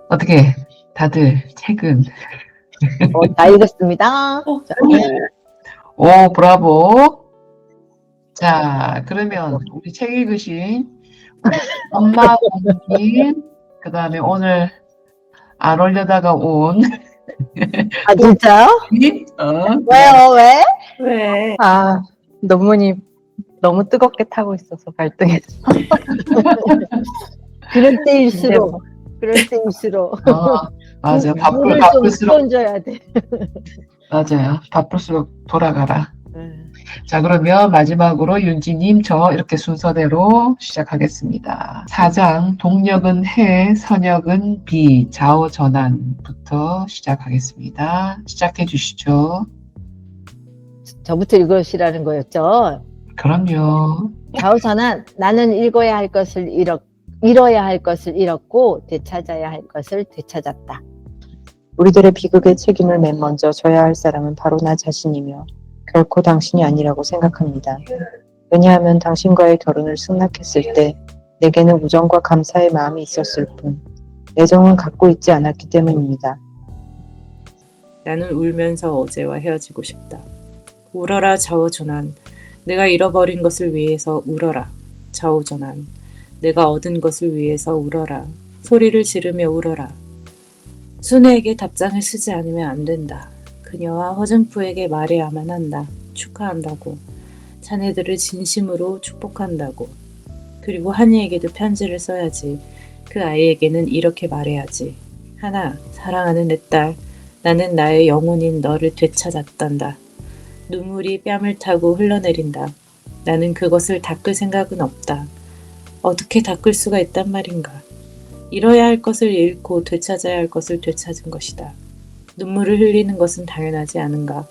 어떻게 다들 책은? 다 읽었습니다. 오, 브라보. 자, 그러면 우리 책 읽으신 우리 엄마 공님, 그 다음에 오늘 안 올려다가 온 아, 진짜요? 왜요, 왜? 왜? 아, 논문이 너무 뜨겁게 타고 있어서 발등에서. 그럴 때일수록. 그럴 때일수록. 맞아. 물을 좀 바쁠수록, 던져야 돼. 맞아요. 바쁠수록 돌아가라. 자, 그러면 마지막으로 윤지님, 저 이렇게 순서대로 시작하겠습니다. 4장, 동력은 해, 선역은 비, 좌우 전환부터 시작하겠습니다. 시작해 주시죠. 저부터 읽으시라는 거였죠. 그럼요. 좌우선은 나는 읽어야 할 것을 잃어야 할 것을 잃었고 되찾아야 할 것을 되찾았다. 우리들의 비극의 책임을 맨 먼저 져야 할 사람은 바로 나 자신이며 결코 당신이 아니라고 생각합니다. 왜냐하면 당신과의 결혼을 승낙했을 때 내게는 우정과 감사의 마음이 있었을 뿐 애정은 갖고 있지 않았기 때문입니다. 나는 울면서 어제와 헤어지고 싶다. 울어라 좌우전환. 내가 잃어버린 것을 위해서 울어라. 좌우전환. 내가 얻은 것을 위해서 울어라. 소리를 지르며 울어라. 순애에게 답장을 쓰지 않으면 안 된다. 그녀와 허증푸에게 말해야만 한다. 축하한다고. 자네들을 진심으로 축복한다고. 그리고 한이에게도 편지를 써야지. 그 아이에게는 이렇게 말해야지. 하나, 사랑하는 내 딸. 나는 나의 영혼인 너를 되찾았단다. 눈물이 뺨을 타고 흘러내린다. 나는 그것을 닦을 생각은 없다. 어떻게 닦을 수가 있단 말인가. 잃어야 할 것을 잃고 되찾아야 할 것을 되찾은 것이다. 눈물을 흘리는 것은 당연하지 않은가.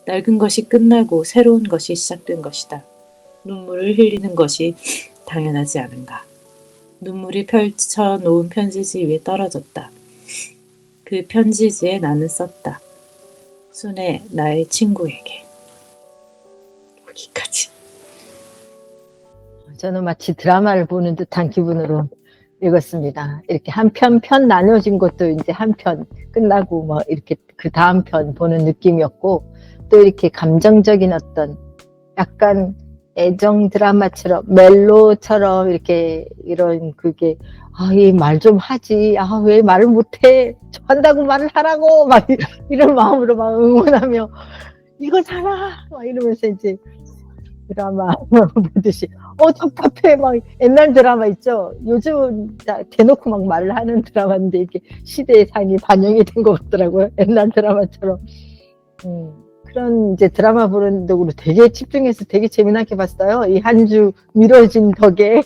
낡은 것이 끝나고 새로운 것이 시작된 것이다. 눈물을 흘리는 것이 당연하지 않은가. 눈물이 펼쳐놓은 편지지 위에 떨어졌다. 그 편지지에 나는 썼다. 순애, 나의 친구에게. 여기까지. 저는 마치 드라마를 보는 듯한 기분으로 읽었습니다. 이렇게 한 편 나눠진 것도 이제 한 편 끝나고 뭐 이렇게 그 다음 편 보는 느낌이었고 또 이렇게 감정적인 어떤 약간 애정 드라마처럼 멜로처럼 이렇게 이런 그게 이 말 좀 하지 왜 말을 못해 한다고 말을 하라고 막 이런 마음으로 막 응원하며 이거 잘라 막 이러면서 이제 드라마 보듯이 답답해 막 옛날 드라마 있죠. 요즘은 대놓고 막 말을 하는 드라마인데 이게 시대의 삶이 반영이 된 것 같더라고요. 옛날 드라마처럼 그런 이제 드라마 보는 덕으로 되게 집중해서 되게 재미나게 봤어요. 이 한 주 미뤄진 덕에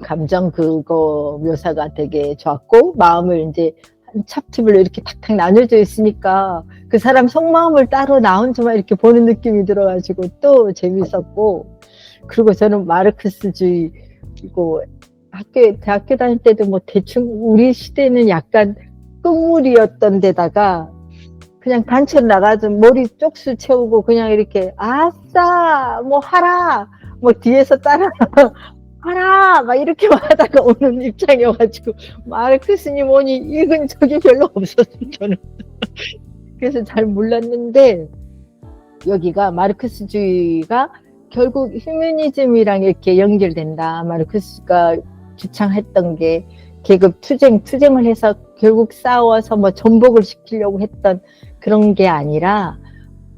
감정 그거 묘사가 되게 좋았고 마음을 이제 한 챕터별로 이렇게 탁탁 나눠져 있으니까 그 사람 속마음을 따로 나 혼자만 이렇게 보는 느낌이 들어가지고 또 재밌었고 그리고 저는 마르크스주의 이거 대학교 다닐 때도 뭐 대충 우리 시대는 약간 끝물이었던 데다가 그냥 단체로 나가서 머리 쪽수 채우고 그냥 이렇게 아싸 뭐 하라 뭐 뒤에서 따라 하라 막 이렇게만 하다가 오는 입장이어가지고 마르크스니 뭐니 읽은 적이 별로 없었어요 저는. 그래서 잘 몰랐는데 여기가 마르크스주의가 결국 휴머니즘이랑 이렇게 연결된다. 마르크스가 주창했던 게 계급 투쟁을 해서 결국 싸워서 뭐 전복을 시키려고 했던 그런 게 아니라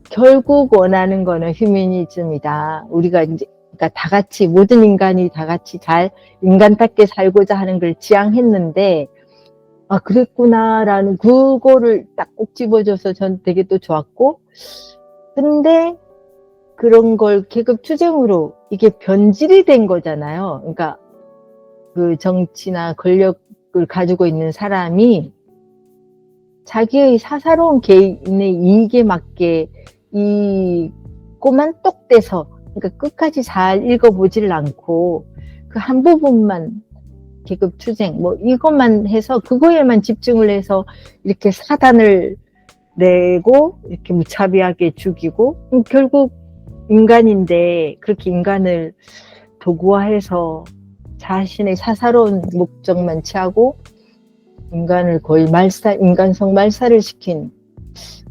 결국 원하는 거는 휴머니즘이다. 우리가 이제 그러니까 다 같이 모든 인간이 다 같이 잘 인간답게 살고자 하는 걸 지향했는데 그랬구나라는 그거를 딱 꼭 집어줘서 전 되게 또 좋았고 근데 그런 걸 계급 투쟁으로 이게 변질이 된 거잖아요. 그러니까 그 정치나 권력을 가지고 있는 사람이 자기의 사사로운 개인의 이익에 맞게 이것만 똑 떼서 그러니까 끝까지 잘 읽어보지를 않고 그 한 부분만 계급 투쟁 뭐 이것만 해서 그거에만 집중을 해서 이렇게 사단을 내고 이렇게 무차별하게 죽이고 결국 인간인데 그렇게 인간을 도구화해서 자신의 사사로운 목적만 취하고 인간을 거의 인간성 말살을 시킨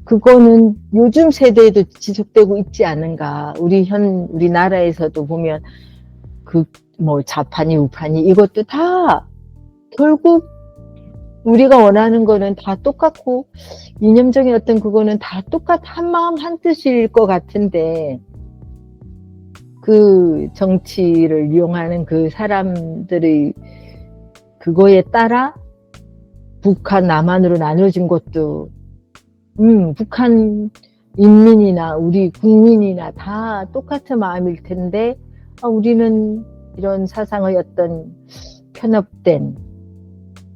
그거는 요즘 세대에도 지속되고 있지 않은가. 우리나라에서도 보면 좌파니 우파니 이것도 다 결국 우리가 원하는 거는 다 똑같고 이념적인 어떤 그거는 다 한 마음 한 뜻일 것 같은데 그 정치를 이용하는 그 사람들의 그거에 따라 북한 남한으로 나눠진 것도 북한 인민이나 우리 국민이나 다 똑같은 마음일 텐데 우리는 이런 사상의 어떤 편협된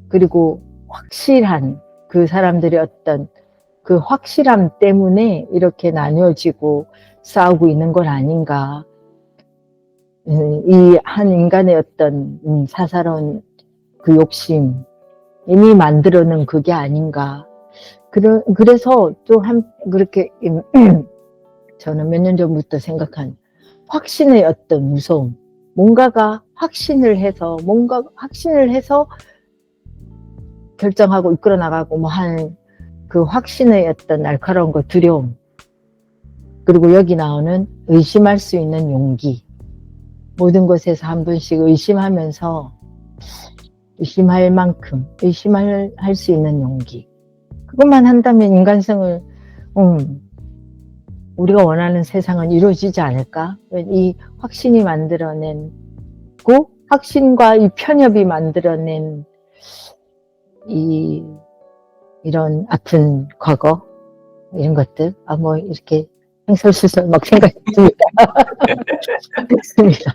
그리고 확실한 그 사람들의 어떤 그 확실함 때문에 이렇게 나뉘어지고 싸우고 있는 건 아닌가. 이 한 인간의 어떤 사사로운 그 욕심 이미 만들어낸 그게 아닌가. 그래서 또 그렇게 저는 몇 년 전부터 생각한 확신의 어떤 무서움. 뭔가 확신을 해서 결정하고 이끌어 나가고 한 그 확신의 어떤 날카로운 거 두려움. 그리고 여기 나오는 의심할 수 있는 용기. 모든 것에서 한 번씩 의심하면서 의심할 만큼 의심할 수 있는 용기. 그것만 한다면 인간성을 우리가 원하는 세상은 이루어지지 않을까? 이 확신이 만들어낸 확신과 이 편협이 만들어낸 이런 아픈 과거 이런 것들 이렇게 횡설수설 막 생각이 듭니다. 됐습니다.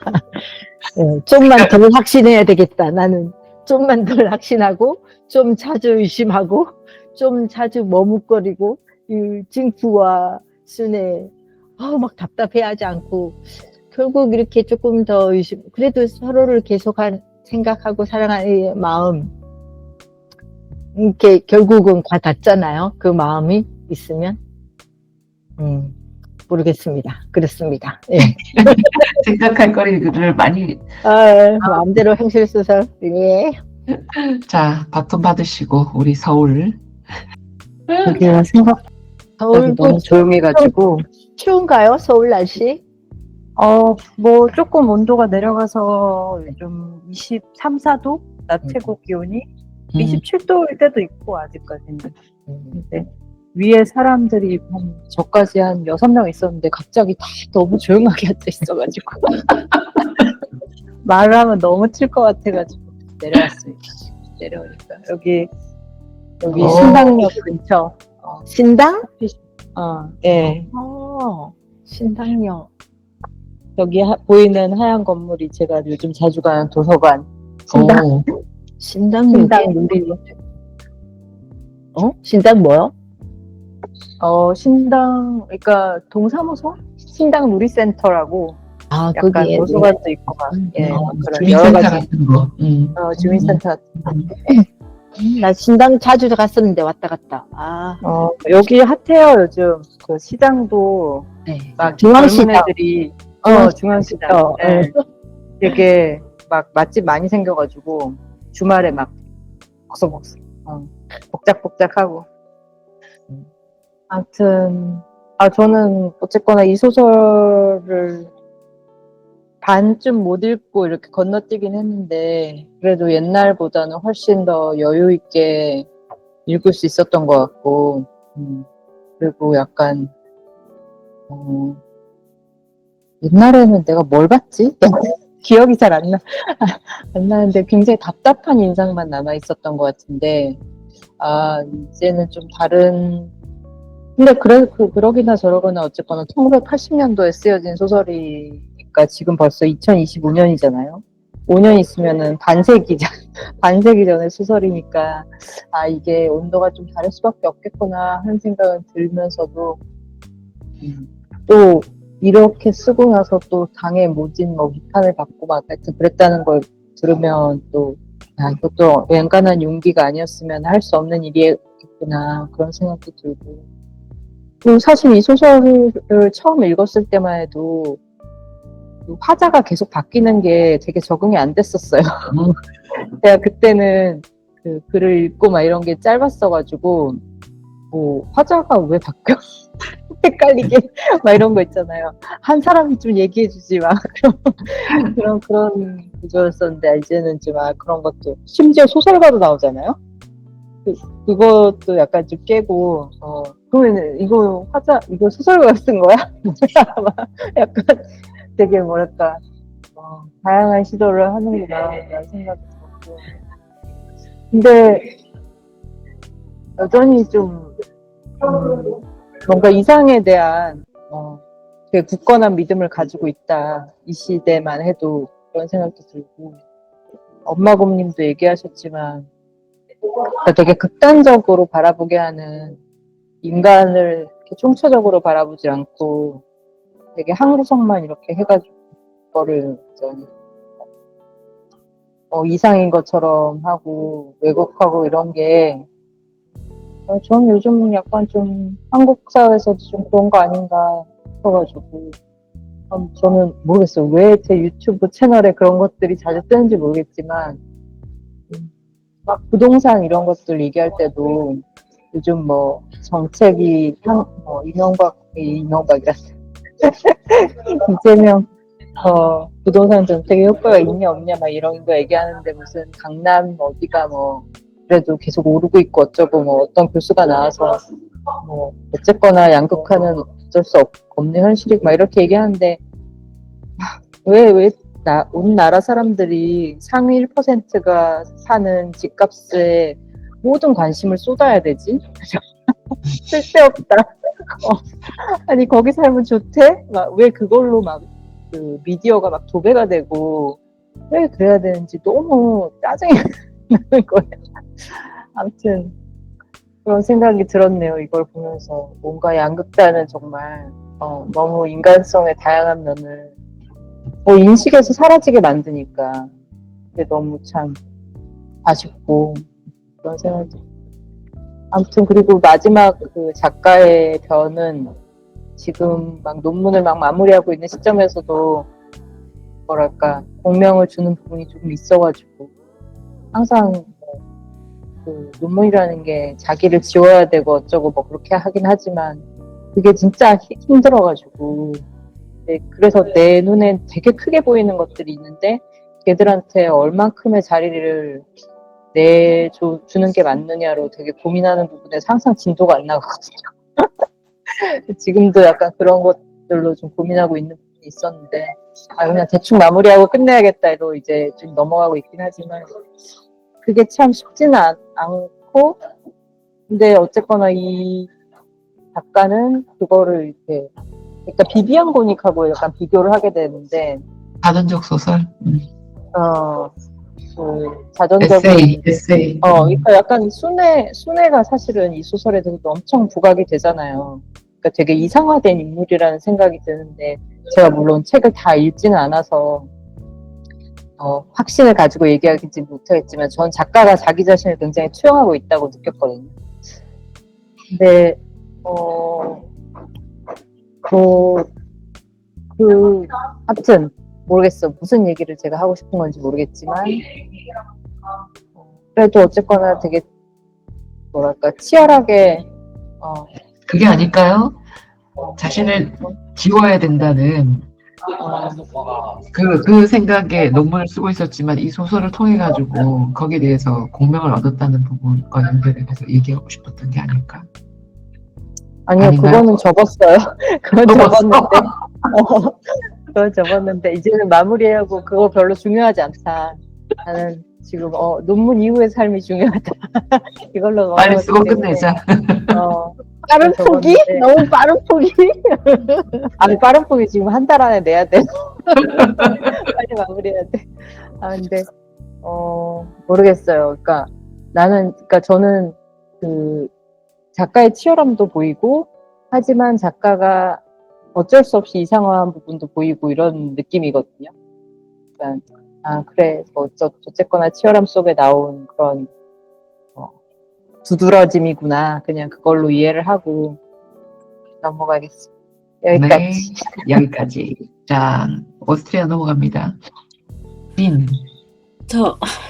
좀만 더 확신해야 되겠다. 나는 좀만 더 확신하고 좀 자주 의심하고 좀 자주 머뭇거리고 이 징후와 순에 막 답답해하지 않고 결국 이렇게 조금 더 의심 그래도 서로를 계속 생각하고 사랑하는 마음 이렇게 결국은 닿잖아요. 그 마음이 있으면 모르겠습니다. 그렇습니다. 예. 생각할 거리를 많이. 마음대로 행실수설. 예. 자, 바톤 받으시고 우리 서울. 여기가 생각보다 서울도 너무 조용해가지고 추운가요? 서울 날씨? 조금 온도가 내려가서 요즘 23, 4도 낮 최고 기온이 27도일 때도 있고 아직까지는. 근데 위에 사람들이 저까지 한 6명 있었는데 갑자기 다 너무 조용하게 앉아 있어가지고 말을 하면 너무 튈 것 같아가지고 내려왔습니다. 내려오니까 여기 신당역 근처. 신당? 예. 신당역. 여기 보이는 하얀 건물이 제가 요즘 자주 가는 도서관. 신당 누리. 신당 뭐요? 신당, 그러니까 동사무소? 신당 누리센터라고. 약간 그게 도서관도 있고 막, 그런 여러 주민센터 가지. 같은 거. 주민센터 같은 거. 나 신당 자주 갔었는데 왔다 갔다. 여기 핫해요, 요즘. 그 시장도 네. 막 중앙시장. 젊은 애들이 중앙시장. 네. 되게 막 맛집 많이 생겨가지고 주말에 막 먹석먹석 복작복작하고. 아무튼 저는 어쨌거나 이 소설을 반쯤 못 읽고 이렇게 건너뛰긴 했는데 그래도 옛날보다는 훨씬 더 여유 있게 읽을 수 있었던 것 같고 그리고 약간 옛날에는 내가 뭘 봤지? 기억이 잘 안 나는데 굉장히 답답한 인상만 남아 있었던 것 같은데 이제는 좀 다른 근데 그러기나 저러거나 어쨌거나 1980년도에 쓰여진 소설이니까 지금 벌써 2025년이잖아요. 5년 있으면은 반세기 전의 소설이니까 이게 온도가 좀 다를 수밖에 없겠구나 하는 생각은 들면서도 또 이렇게 쓰고 나서 또 당에 모진 비판을 받고 막 하여튼 그랬다는 걸 들으면 또 이것도 웬간한 용기가 아니었으면 할 수 없는 일이겠구나 그런 생각도 들고 그리고 사실 이 소설을 처음 읽었을 때만 해도 그 화자가 계속 바뀌는 게 되게 적응이 안 됐었어요. 음, 제가 그때는 그 글을 읽고 막 이런 게 짧았어가지고 뭐 화자가 왜 바뀌어? 헷갈리게 막 이런 거 있잖아요. 한 사람이 좀 얘기해주지 막 그런 구조였었는데 이제는 좀 그런 것도 심지어 소설가도 나오잖아요. 그것도 약간 좀 깨고 그러면 이거 이거 소설가가 쓴 거야? 막 약간 되게 뭐랄까 다양한 시도를 하는구나 라는 생각이 들었고 근데 여전히 좀 뭔가 이상에 대한 되게 굳건한 믿음을 가지고 있다. 이 시대만 해도 그런 생각도 들고 엄마 곰님도 얘기하셨지만 그러니까 되게 극단적으로 바라보게 하는 인간을 이렇게 총체적으로 바라보지 않고 되게 한 구석만 이렇게 해가지고 그거를 이상인 것처럼 하고 왜곡하고 이런 게 저는 요즘 약간 좀 한국 사회에서도 좀 그런 거 아닌가 싶어가지고 저는 모르겠어요. 왜 제 유튜브 채널에 그런 것들이 자주 뜨는지 모르겠지만 막 부동산 이런 것들 얘기할 때도 요즘 뭐 정책이 이명박이라 이재명 부동산 정책에 효과가 있냐 없냐 막 이런 거 얘기하는데 무슨 강남 어디가 뭐 그래도 계속 오르고 있고 어쩌고 뭐 어떤 교수가 나와서 뭐 어쨌거나 양극화는 어쩔 수 없는 현실이고 막 이렇게 얘기하는데 온 나라 사람들이 상위 1%가 사는 집값에 모든 관심을 쏟아야 되지? 쓸데없다. 아니 거기 살면 좋대? 왜 그걸로 그 미디어가 도배가 되고 왜 그래야 되는지 너무 짜증이 나는 거예요. 아무튼 그런 생각이 들었네요. 이걸 보면서 뭔가 양극단은 정말 너무 인간성의 다양한 면을 인식에서 사라지게 만드니까 그게 너무 참 아쉽고 그런 생각이 들어요. 아무튼 그리고 마지막 그 작가의 변은 지금 논문을 마무리하고 있는 시점에서도 뭐랄까 공명을 주는 부분이 조금 있어가지고 항상 그 논문이라는 게 자기를 지워야 되고 어쩌고 뭐 그렇게 하긴 하지만 그게 진짜 힘들어가지고 그래서 내 눈엔 되게 크게 보이는 것들이 있는데 걔들한테 얼만큼의 자리를 내주는 게 맞느냐로 되게 고민하는 부분에서 항상 진도가 안 나가거든요. 지금도 약간 그런 것들로 좀 고민하고 있는 부분이 있었는데 그냥 대충 마무리하고 끝내야겠다로 이제 좀 넘어가고 있긴 하지만 그게 참 쉽지는 않고 근데 어쨌거나 이 작가는 그거를 이렇게 그러니까 비비안 고닉하고 약간 비교를 하게 되는데 자전적 소설, 그 자전적인 에세이. 그러니까 약간 순애가 사실은 이 소설에 대해서 엄청 부각이 되잖아요. 그러니까 되게 이상화된 인물이라는 생각이 드는데 제가 물론 책을 다 읽지는 않아서 확신을 가지고 얘기하지 못하겠지만 전 작가가 자기 자신을 굉장히 투영하고 있다고 느꼈거든요. 근데 하여튼 모르겠어. 무슨 얘기를 제가 하고 싶은 건지 모르겠지만 그래도 어쨌거나 되게 뭐랄까 치열하게 그게 아닐까요? 자신을 지워야 된다는 그 생각에 논문을 쓰고 있었지만 이 소설을 통해 가지고 거기에 대해서 공명을 얻었다는 부분과 연결해서 얘기하고 싶었던 게 아닐까? 아니요, 아닌가요? 그거는 접었어요. 그건 접었어? 그건 접었는데 이제는 마무리하고 그거 별로 중요하지 않다. 나는 지금 논문 이후의 삶이 중요하다. 이걸로 빨리 넘어갔기 쓰고 때문에, 끝내자. 빠른 포기? 접었는데. 너무 빠른 포기? 아니 빠른 폭이 지금 한 달 안에 내야 돼. 빨리 마무리해야 돼. 근데 모르겠어요. 그러니까 저는 그 작가의 치열함도 보이고 하지만 작가가 어쩔 수 없이 이상한 부분도 보이고 이런 느낌이거든요. 그러니까 그래 어쨌거나 치열함 속에 나온 그런 두드러짐이구나. 그냥 그걸로 이해를 하고 넘어가겠습니다. 여기까지. 네, 여기까지. 자, 오스트리아 넘어갑니다. 린.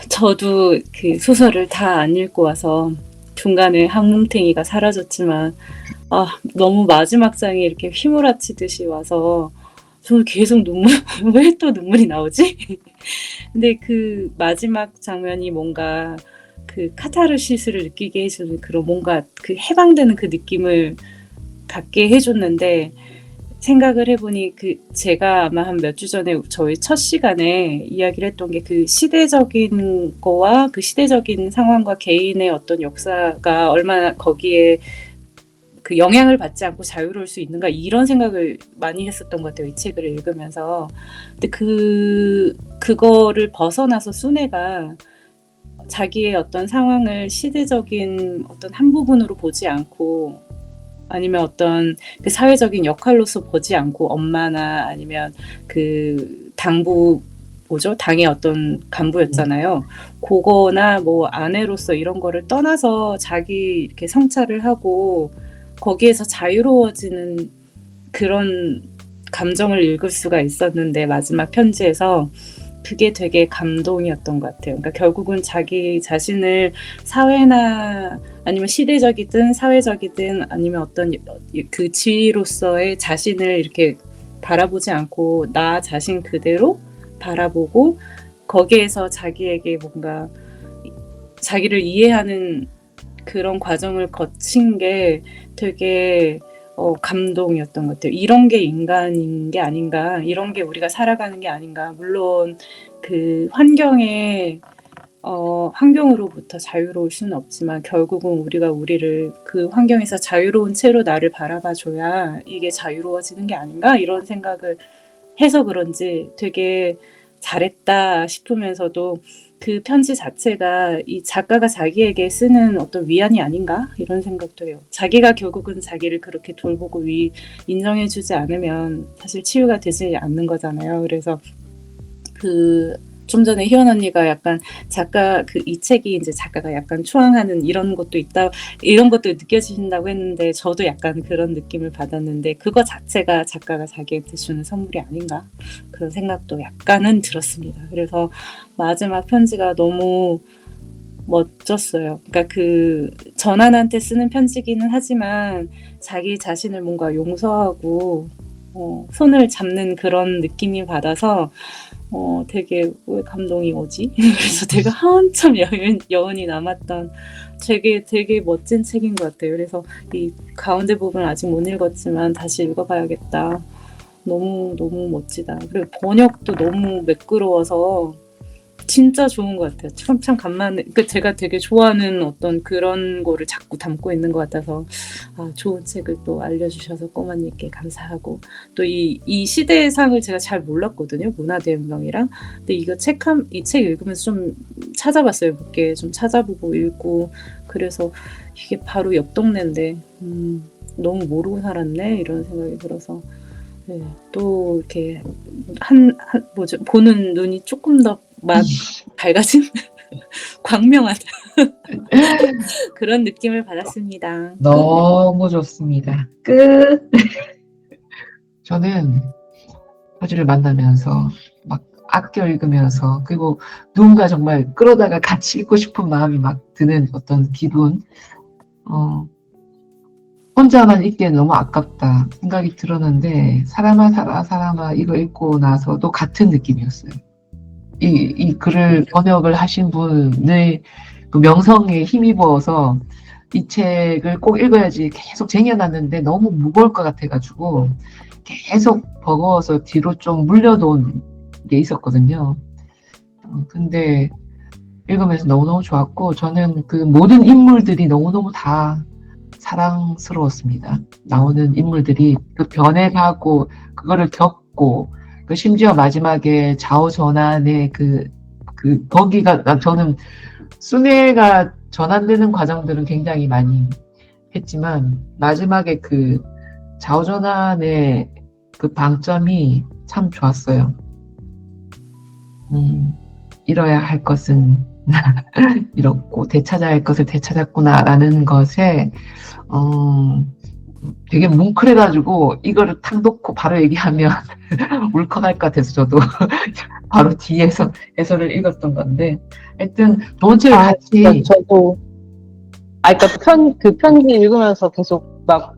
저도 그 소설을 다 안 읽고 와서 중간에 항뭉탱이가 사라졌지만, 너무 마지막 장에 이렇게 휘몰아치듯이 와서 저는 계속 왜 또 눈물이 나오지? 근데 그 마지막 장면이 뭔가 그 카타르시스를 느끼게 해주는 그런 뭔가 그 해방되는 그 느낌을 갖게 해줬는데, 생각을 해보니 제가 아마 한 몇 주 전에 저희 첫 시간에 이야기를 했던 게 그 시대적인 거와 그 시대적인 상황과 개인의 어떤 역사가 얼마나 거기에 그 영향을 받지 않고 자유로울 수 있는가, 이런 생각을 많이 했었던 것 같아요, 이 책을 읽으면서. 근데 그거를 벗어나서 순애가 자기의 어떤 상황을 시대적인 어떤 한 부분으로 보지 않고, 아니면 어떤 그 사회적인 역할로서 보지 않고, 엄마나 아니면 그 당의 어떤 간부였잖아요. 그거나 뭐 아내로서 이런 거를 떠나서 자기 이렇게 성찰을 하고 거기에서 자유로워지는 그런 감정을 읽을 수가 있었는데, 마지막 편지에서 그게 되게 감동이었던 것 같아요. 그러니까 결국은 자기 자신을 사회나 아니면 시대적이든 사회적이든 아니면 어떤 그 지위로서의 자신을 이렇게 바라보지 않고 나 자신 그대로 바라보고 거기에서 자기에게 뭔가 자기를 이해하는 그런 과정을 거친 게 되게 감동이었던 것 같아요. 이런 게 인간인 게 아닌가, 이런 게 우리가 살아가는 게 아닌가. 물론 그 환경으로부터 자유로울 수는 없지만 결국은 우리가 우리를 그 환경에서 자유로운 채로 나를 바라봐 줘야 이게 자유로워지는 게 아닌가, 이런 생각을 해서 그런지 되게 잘했다 싶으면서도 그 편지 자체가 이 작가가 자기에게 쓰는 어떤 위안이 아닌가, 이런 생각도 해요. 자기가 결국은 자기를 그렇게 돌보고 인정해주지 않으면 사실 치유가 되지 않는 거잖아요. 그래서 좀 전에 희원 언니가 약간 이 책이 이제 작가가 약간 추앙하는 이런 것도 있다, 이런 것도 느껴지신다고 했는데, 저도 약간 그런 느낌을 받았는데, 그거 자체가 작가가 자기한테 주는 선물이 아닌가, 그런 생각도 약간은 들었습니다. 그래서 마지막 편지가 너무 멋졌어요. 그러니까 그 전환한테 쓰는 편지기는 하지만 자기 자신을 뭔가 용서하고 손을 잡는 그런 느낌이 받아서 되게 왜 감동이 오지? 그래서 되게 한참 여운이 남았던 되게 멋진 책인 것 같아요. 그래서 이 가운데 부분 아직 못 읽었지만 다시 읽어봐야겠다. 너무 너무 멋지다. 그리고 번역도 너무 매끄러워서 진짜 좋은 것 같아요. 참 간만에 제가 되게 좋아하는 어떤 그런 거를 자꾸 담고 있는 것 같아서 좋은 책을 또 알려주셔서 꼬마님께 감사하고, 또 이 시대의 상을 제가 잘 몰랐거든요. 문화대혁명이랑. 근데 이 책 읽으면서 좀 찾아봤어요. 몇 개 좀 찾아보고 읽고, 그래서 이게 바로 옆 동네인데 너무 모르고 살았네, 이런 생각이 들어서, 네, 또 이렇게 보는 눈이 조금 더 밝아진 광명한 그런 느낌을 받았습니다. 너무 좋습니다. 끝. 저는 서주를 만나면서 막 아껴 읽으면서, 그리고 누군가 정말 끌어다가 같이 읽고 싶은 마음이 막 드는 어떤 기분, 혼자만 읽기엔 너무 아깝다 생각이 들었는데, 사람아 이거 읽고 나서도 같은 느낌이었어요. 이 글을 번역을 하신 분의 그 명성에 힘입어서 이 책을 꼭 읽어야지 계속 쟁여놨는데 너무 무거울 것 같아가지고 계속 버거워서 뒤로 좀 물려놓은 게 있었거든요. 근데 읽으면서 너무너무 좋았고, 저는 그 모든 인물들이 너무너무 다 사랑스러웠습니다. 나오는 인물들이 그 변해가고 그거를 겪고, 그 심지어 마지막에 좌우전환의 거기가, 저는 순애가 전환되는 과정들은 굉장히 많이 했지만 마지막에 그 좌우전환의 그 방점이 참 좋았어요. 잃어야 할 것은 잃었고 되찾아야 할 것을 되찾았구나라는 것에 되게 뭉클해가지고 이거를 탁 놓고 바로 얘기하면 울컥할 것 같아서 저도 바로 뒤에서 해설을 읽었던 건데 하여튼 본체를 같이 진짜 저도 그러니까 그 편지 읽으면서 계속 막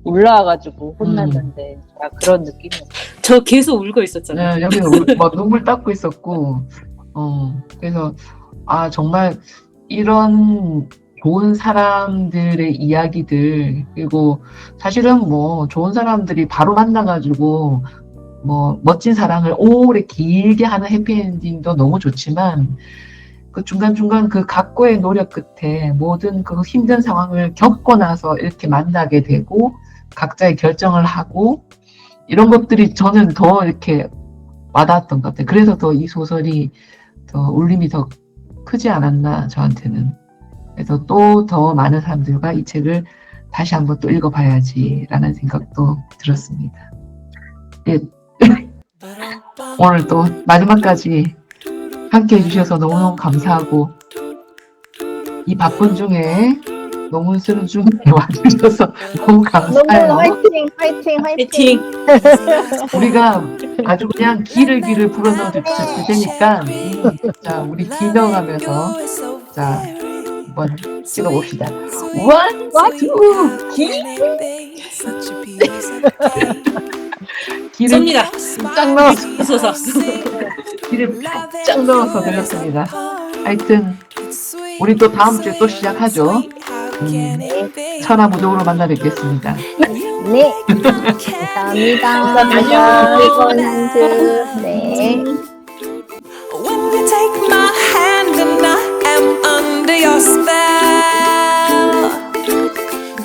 올라와가지고 혼났는데 그런 느낌이었어요. 저 계속 울고 있었잖아요. 네, 여기는 막 눈물 닦고 있었고 그래서 정말 이런 좋은 사람들의 이야기들 그리고 사실은 뭐 좋은 사람들이 바로 만나가지고 뭐 멋진 사랑을 오래 길게 하는 해피엔딩도 너무 좋지만 그 중간중간 그 각고의 노력 끝에 모든 그 힘든 상황을 겪고 나서 이렇게 만나게 되고 각자의 결정을 하고 이런 것들이 저는 더 이렇게 와닿았던 것 같아요. 그래서 더 이 소설이 더 울림이 더 크지 않았나 저한테는. 그래서 또 더 많은 사람들과 이 책을 다시 한번 또 읽어봐야지라는 생각도 들었습니다. 예. 오늘 또 마지막까지 함께 해주셔서 너무너무 감사하고 이 바쁜 중에 너무 쓰는 중에 와주셔서 너무 감사해요. 너무 화이팅, 화이팅, 화이팅. 파이팅! 우리가 아주 그냥 기를 불어넣어 줄 테니까 자 우리 기너가면서 자 한번 찍어봅시다. 원, 투, 기를 쏩니다. 쫙 넣어서 쏘서. 기를 쫙 넣어서 드렸습니다. 하여튼 우리 또 다음 주에 또 시작하죠. 천하무적으로 만나 뵙겠습니다. 네. 감사합니다. 감사합니다. 네. When you take my hand and I am under your spell,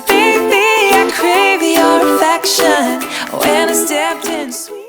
baby, I crave your affection. When I stepped in, sweet.